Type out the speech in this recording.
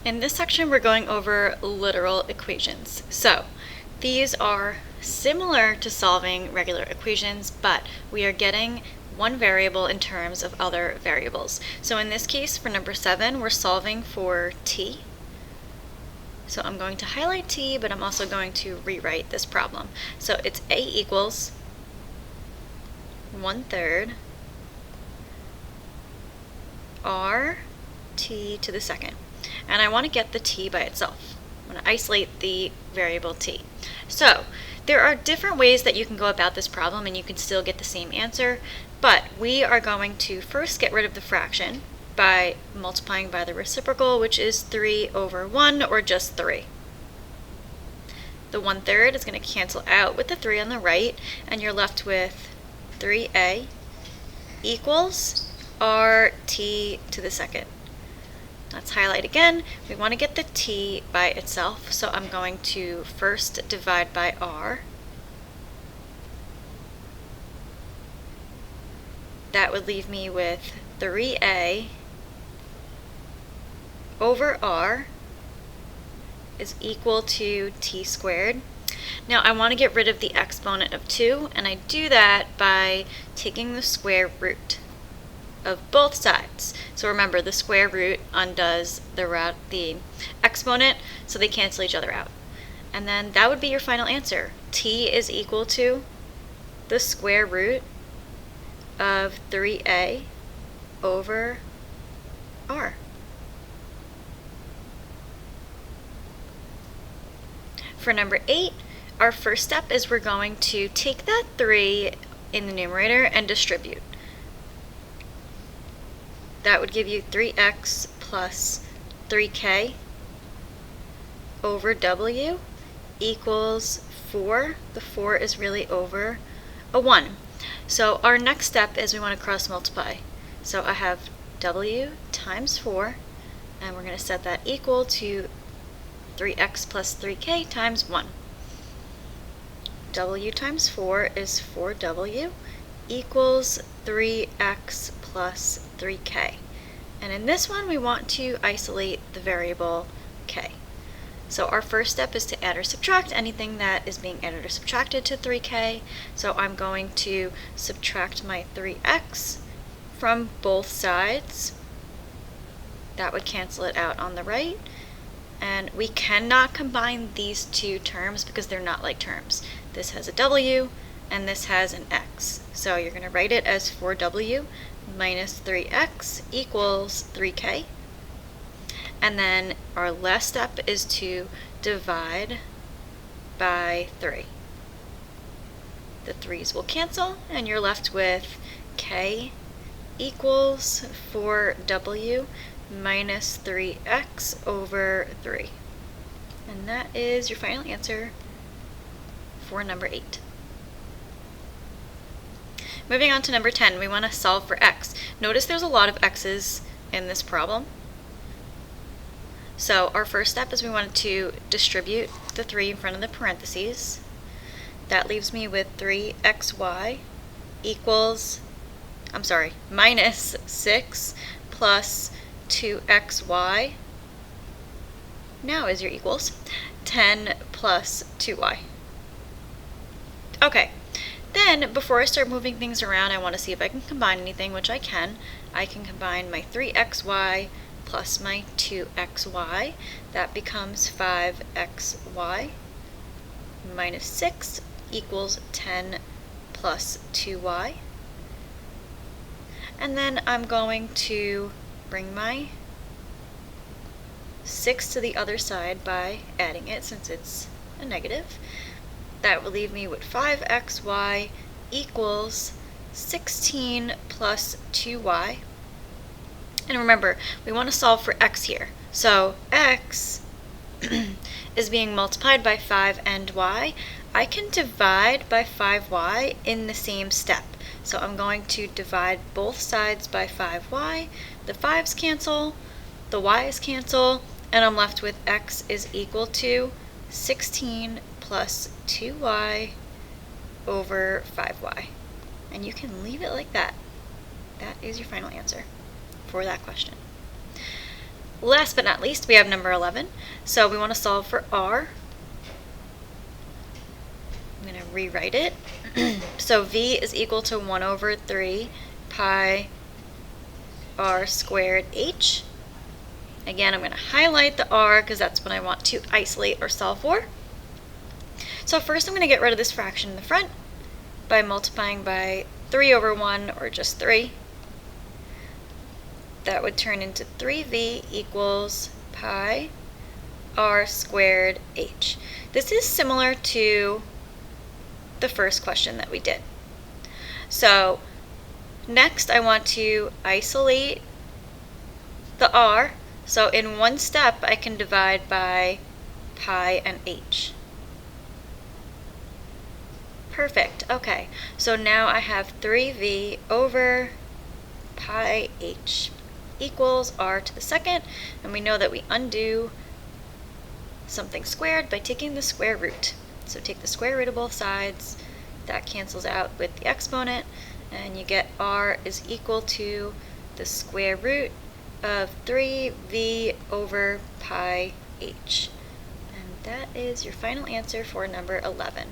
In this section, we're going over literal equations. So these are similar to solving regular equations, but we are getting one variable in terms of other variables. So in this case, for number 7, we're solving for t. So I'm going to highlight t, but I'm also going to rewrite this problem. So it's a equals 1/3 r t to the second. And I want to get the t by itself. I'm going to isolate the variable t. So there are different ways that you can go about this problem and you can still get the same answer, but we are going to first get rid of the fraction by multiplying by the reciprocal, which is 3/1, or just 3. The 1/3 is going to cancel out with the 3 on the right, and you're left with 3a equals rt to the second. Let's highlight again. We want to get the t by itself, so I'm going to first divide by r. That would leave me with 3a over r is equal to t squared. Now I want to get rid of the exponent of 2, and I do that by taking the square root of both sides. So remember, the square root undoes the exponent, so they cancel each other out. And then that would be your final answer. T is equal to the square root of 3a over r. For number 8, our first step is we're going to take that 3 in the numerator and distribute. That would give you 3x plus 3k over w equals 4. The 4 is really over a 1. So our next step is we want to cross multiply. So I have w times 4, and we're going to set that equal to 3x plus 3k times 1. W times 4 is 4w equals 3x plus 3k. And in this one, we want to isolate the variable k. So our first step is to add or subtract anything that is being added or subtracted to 3k. So I'm going to subtract my 3x from both sides. That would cancel it out on the right. And we cannot combine these two terms because they're not like terms. This has a w and this has an x. So you're going to write it as 4w minus 3x equals 3k. And then our last step is to divide by 3. The 3's will cancel, and you're left with k equals 4w minus 3x over 3. And that is your final answer for number 8. Moving on to number 10, we want to solve for x. Notice there's a lot of x's in this problem. So our first step is we want to distribute the 3 in front of the parentheses. That leaves me with 3xy equals, minus 6 plus 2xy. Now is your equals 10 plus 2y. Okay, then before I start moving things around, I want to see if I can combine anything, which I can. I can combine my 3xy plus my 2xy. That becomes 5xy minus 6 equals 10 plus 2y. And then I'm going to bring my 6 to the other side by adding it, since it's a negative. That will leave me with 5xy equals 16 plus 2y. And remember, we want to solve for x here. So x is being multiplied by 5 and y. I can divide by 5y in the same step. So I'm going to divide both sides by 5y. The 5's cancel, the y's cancel, and I'm left with x is equal to 16 plus 2y over 5y. And you can leave it like that. That is your final answer for that question. last but not least, we have number 11. So we want to solve for r. I'm going to rewrite it. So v is equal to 1 over 3 pi r squared h. Again, I'm going to highlight the r because that's what I want to isolate or solve for. So first I'm going to get rid of this fraction in the front by multiplying by 3 over 1, or just 3. That would turn into 3v equals pi r squared h. This is similar to the first question that we did. So next I want to isolate the r. So in one step I can divide by pi and h. Perfect. Okay, so now I have 3v over pi h equals r to the second, and we know that we undo something squared by taking the square root. So take the square root of both sides, that cancels out with the exponent, and you get r is equal to the square root of 3v over pi h. And that is your final answer for number 11.